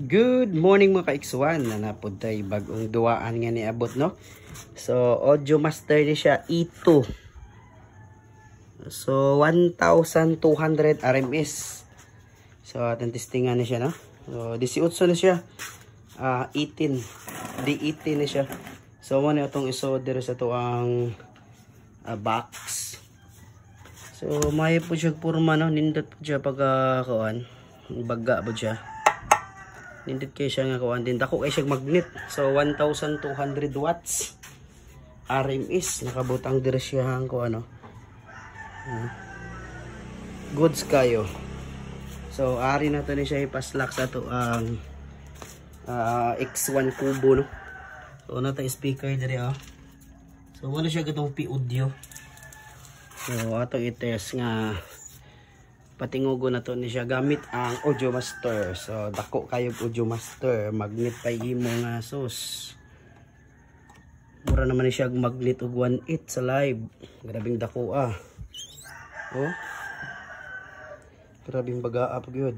Good morning mga ka-X1 na napuntay bagong duwaan nga ni abot no. So Audio Master ni siya E2. So 1,200 RMS. So atong testingan ni siya no. So 18 na siya. 18 D18 na siya. So mo na itong isolder sa to ang box. So may po siya purma no, nindot po siya pagka kuan, baga po siya. Nindot kayo siya nga kuan din. Dako kayo siya magnet. So 1,200 watts RMS. Nakabutang dire siya ko ano. Goods kayo. So ari na to ni siya ipaslak sa to ang X1 Kubo no. So na ta speaker dire oh. So wala siya gatong P-audio. So ato i-test nga patingugo na to ni siya gamit ang Audio Master. So dako kayo Audio Master, magnet pa imo nga sus. Mura naman ni siya magnet og 1/8 sa live. Grabing dako ah. Oh. Grabing baga up good.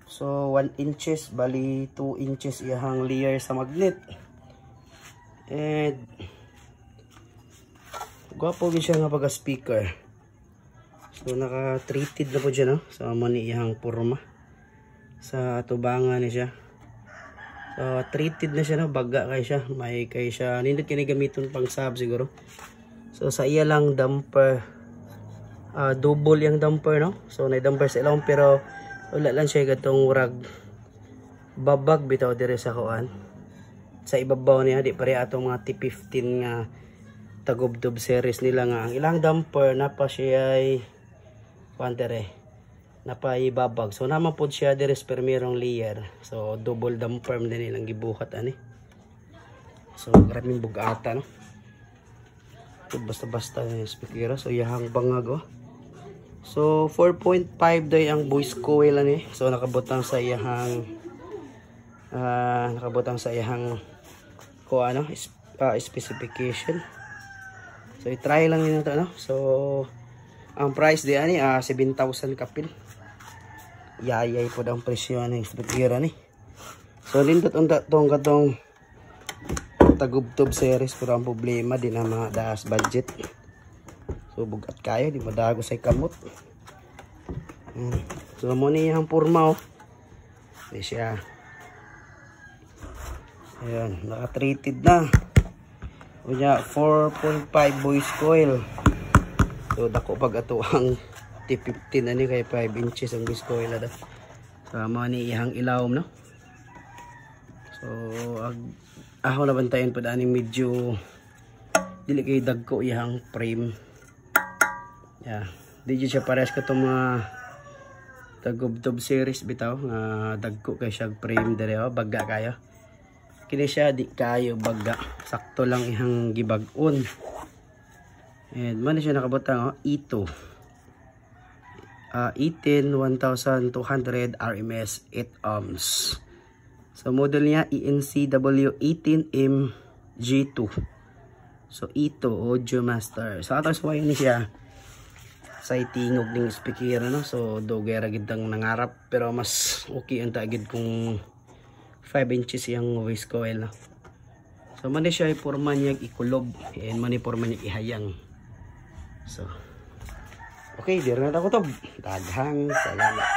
So 1 inches bali 2 inches iyang layer sa magnet. And gwapo gyud siya nga pagka speaker. So naka-treated na po dyan no? Sa maniyang purma. Sa tubangan ni siya. So treated na siya no? Baga kay siya. May kay siya. Nindot kinigamiton pang sub siguro. So sa iya lang damper. Double yung damper no? So na damper sa ilong pero wala lang siya gatong rag. Babag bitaw dire sa kuan. Sa ibabaw niya di pare atong mga T15 nga tagubdob series nila nga. Ang ilang damper na pa siya ay pantere napaibabag. So naman po siya dire sa permirong layer. So double damper din nilang gibuhat ani. So grabing bugata no. Basta-basta yung speaker. So yahang bangag oh. So 4.5 day ang voice coil ani. So nakabutang sa iyahang ko ano specification. So i-try lang nito no. So ang price di ani 7,000 kapil. Yayay po ang presyo ng speaker ni. So lindot unta tong katong tagubtob series pero ang problema din ang mga daas budget. So bugat kayo di madago sa kamot. So mo ni ang purma oh. Di siya. Ayan, naka-treated na. Unya 4.5 voice coil. So dako pag ato ang T15 ani kay 5 inches ang voice coil ada. Sama ni ihang ilawom no. So ako na bantayan pa ani medyo dili kay dagko ihang frame. Yeah, di siya pares ka tong mga tagubdob series bitaw nga dagko kay siya frame dire oh, baga kayo. Kini siya di kayo baga. Sakto lang ihang gibag-on. And man siya nakabutang oh, E2. 18 1,200 RMS 8 ohms. So model niya ENCW18M-G2. So E2 Audio Master. So atos way ni siya sa tingog ning speaker no. So dogera gid ang nangarap pero mas okay ang tagid kung 5 inches yung voice coil no. So man siya porma niya ikulob and man porma niya ihayang. So okay, dire na ako to. Daghang salamat.